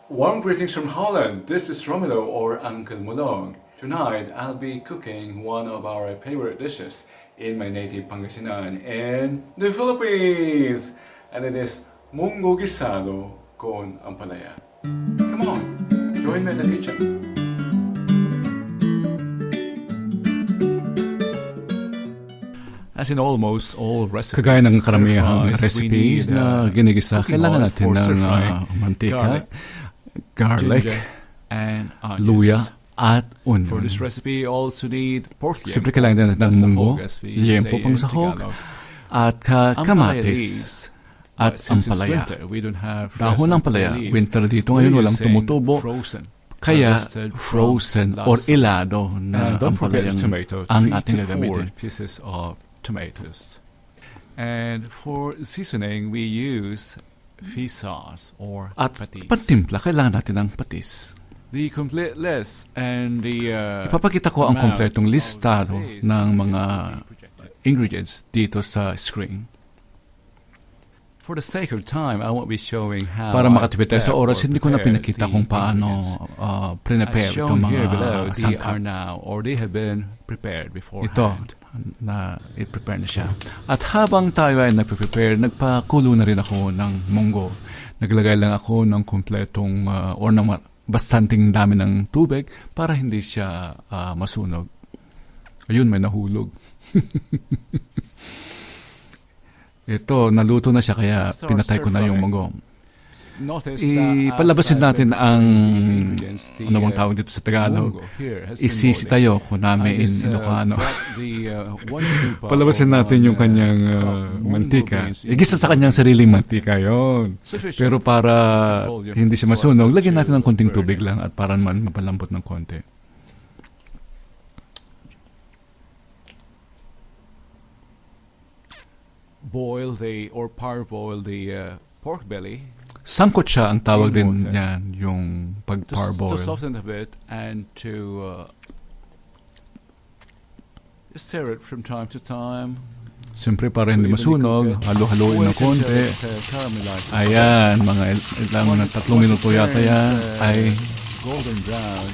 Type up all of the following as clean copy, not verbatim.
Warm greetings from Holland. This is Romelo or Uncle Mulong. Tonight I'll be cooking one of our favorite dishes in my native Pangasinan in the Philippines. And it is mongo guisado con ampalaya. Come on, join me in the kitchen. As in almost all recipes, Kagaya ng karamihang recipes na ginigisa, kailangan natin ng mantika, garlic, and luya, at For onion. this recipe, you also need pork liempo. Siyempre kailangan din natin ng monggo, liempo pang sahog, at kamatis, at ampalaya. Dahon ng ampalaya, winter dito ngayon walang tumutubo, kaya frozen or ilado na ampalayang ang ating gagamitin. Pieces of tomatoes. And for seasoning, we use fish sauce or At patis. pagtimpla, kailangan natin ng patis. The complete list and the Ipapakita ko ang amount kompletong of listado patis ng is mga projected. ingredients dito sa screen. For the sake of time, I won't be showing how Para I makatipid tayo sa prepare oras, or hindi ko na prepare pinakita the kung paano ingredients. As prepare shown itong here mga below, they sangkap. are now or they have been prepared beforehand. Ito, na i-prepare na siya. At habang tayo ay nagpe-prepare, nagpakulo na rin ako ng monggo. Naglagay lang ako ng kompletong or ng bastanting dami ng tubig para hindi siya masunog. Ayun, may nahulog. Ito, naluto na siya kaya pinatay ko na yung monggo. Ipalabasin natin ang ano bang tawag dito sa Tagalog. Isisitayo ko namin in Ilocano. Palabasin natin yung kanyang mantika. Igisa sa kanyang sariling mantika yon. Pero para hindi siya masunog, lagyan natin ng konting tubig lang at para man mapalambot ng konti. Parboil the pork belly. Sangkot siya ang tawag rin yan, yung To pag-parboil. soften a bit and to stir it from time to time. Siyempre para hindi masunog, halo-haloin ng konti. Ayan, mga ilang 3 minuto yata yan ay golden brown.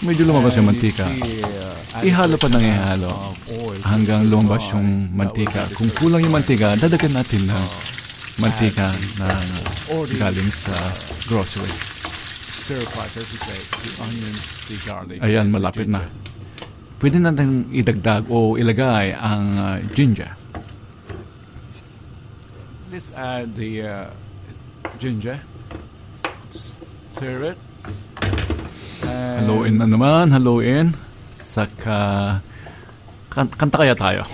medyo lumabas yung mantika. Ihalo pa ng ihalo hanggang lumabas yung mantika. Kung kulang yung mantika, dadagan natin ng mantika na galing sa grocery. Stir fry, as you say, the onions, the garlic. Ayan, malapit na. Pwede natin idagdag o ilagay ang ginger. Let's add the ginger. Stir it. And Haluin na naman, haluin. Saka, kanta kaya tayo.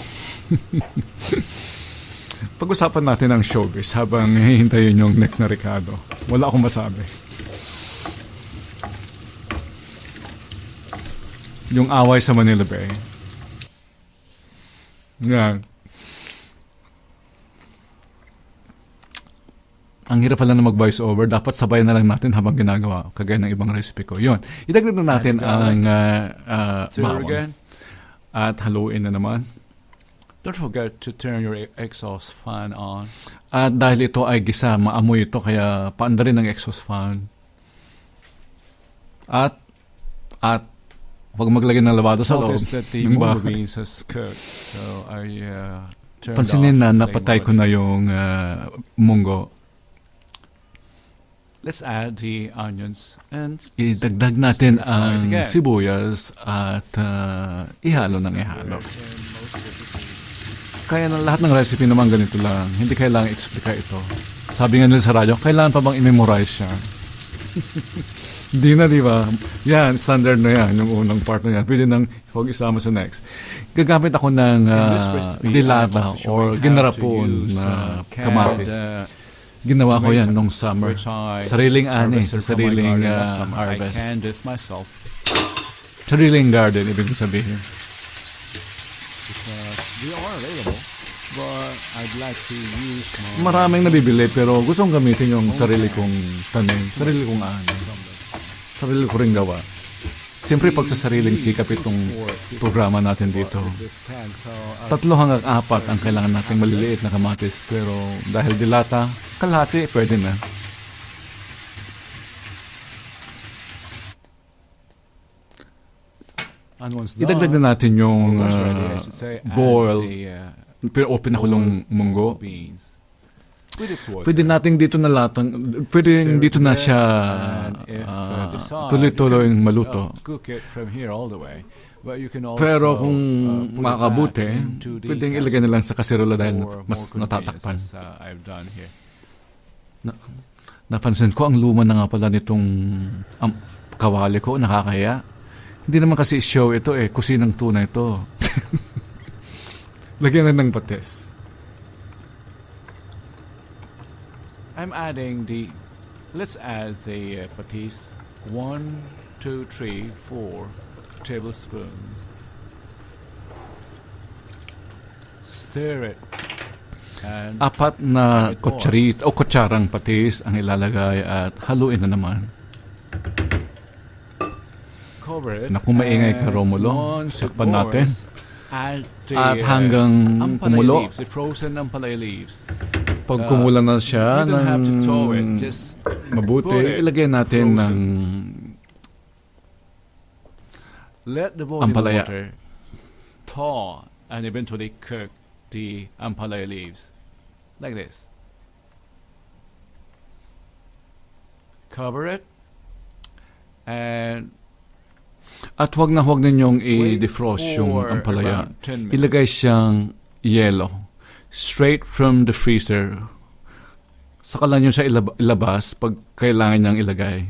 Pag-usapan natin ang showbiz habang hihintayin yung next na Ricardo. Wala akong masabi. Yung away sa Manila Bay. Yan. Ang hirap pala na mag-voice over. Dapat sabay na lang natin habang ginagawa. Kagaya ng ibang recipe ko. Yun. Idagdag na natin ang stir bawang. again. At haluin na naman. Don't forget to turn your exhaust fan on. At dahil ito ay gisa, maamoy ito, kaya paanda rin ang exhaust fan. At, huwag maglagay ng labado sa loob Notice that the ng munggo bahay. beans has cooked. So I turned Pansinin na off the napatay flame ko na yung munggo. Let's add the onions and Idagdag natin Stir fry it ang again. sibuyas at ihalo ng ihalo. Kaya na lahat ng recipe naman ganito lang. Hindi kailangang explica ito. Sabi nga nila sa radyo, kailangan pa bang i-memorize siya? Hindi na, di ba? Yan, standard na yan. Yung unang part na yan. Pwede nang huwag isama sa next. Gagamit ako ng dilata or ginarapon na kamatis. Ginawa ko yan nung summer. Sariling ani, sa sariling harvest. I can this myself Sariling garden, ibig sabihin. because they are available, but I'd like to use my Maraming nabibili pero gusto kong gamitin yung sarili kong tanim, sarili kong ani. Sarili ko rin gawa. Siyempre pag sa sariling sikap itong programa natin dito. 3 hanggang 4 ang kailangan nating maliliit na kamatis. Pero dahil dilata, kalahati pwede na. And once idagdag na natin yung almost ready, I should say, add boiled the o pinakulong munggo. beans with its water. Pwede nating dito na latang, pwede Stir dito na it, siya and if decide, tuloy-tuloy you can, maluto. cook it from here all the way. But you can also, Pero kung put it makabuti, back into the pwedeng ilagay na lang sa kaserola dahil for mas more natatakpan. convenience, as, I've done here. Napansin ko, ang luma na nga pala nitong kawali ko, nakakaya. Hindi naman kasi show ito kusinang tuna ito. Lagyan na ng patis. Let's add the patis. 1, 2, 3, 4 tablespoons. Stir it. And 4 na kutsarang patis ang ilalagay at haluin na naman. cover it. Naku, maingay ka, and Romulo. once it Sakpan natin. boils, add the, At hanggang ampalaya kumulo. leaves, the frozen ampalaya leaves. Pag kumulo na siya You don't have to tow it. ng Just mabuti, put it ilagay natin frozen. ng let the boiling ampalaya. water thaw and eventually cook the ampalaya leaves like this. Cover it and At huwag na huwag ninyong wait i-defrost for yung ampalaya. around 10 minutes. Ilagay siyang yelo. Straight from the freezer. Saka lang nyo siya ilabas pag kailangan niyang ilagay.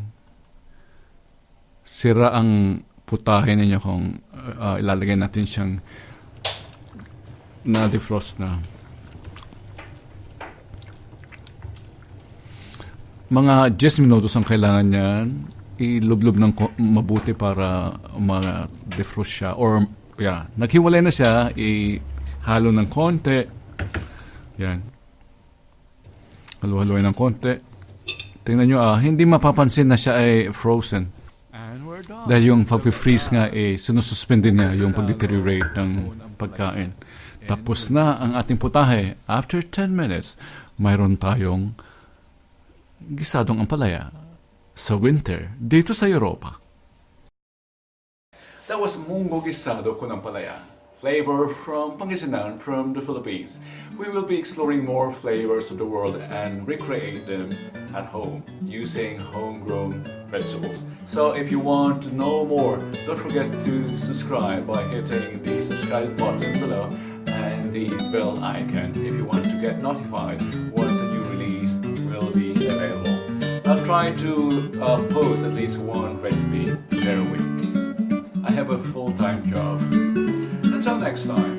Sira ang putahe ninyo kung ilalagay natin siyang na-defrost na. Mga 10 minutos ang kailangan niyan. Ilublob ng mabuti para ma-defrost siya. Or, naghiwalay na siya, ihalo ng konti. Yan. Halo-haloy ng konti. Tingnan nyo, hindi mapapansin na siya ay frozen. And we're done. Dahil yung pag-freeze nga, sinususpend niya yung pag-deteriorate ng pagkain. Tapos na ang ating putahe. After 10 minutes, mayroon tayong gisadong ampalaya sa winter dito sa Europa. That was monggo guisado con ampalaya, flavor from Pangasinan, from the Philippines. We will be exploring more flavors of the world and recreate them at home using homegrown vegetables. So if you want to know more, don't forget to subscribe by hitting the subscribe button below and the bell icon if you want to get notified once a new release will be available. I'll try to post at least one recipe per week. I have a full-time job. Until next time.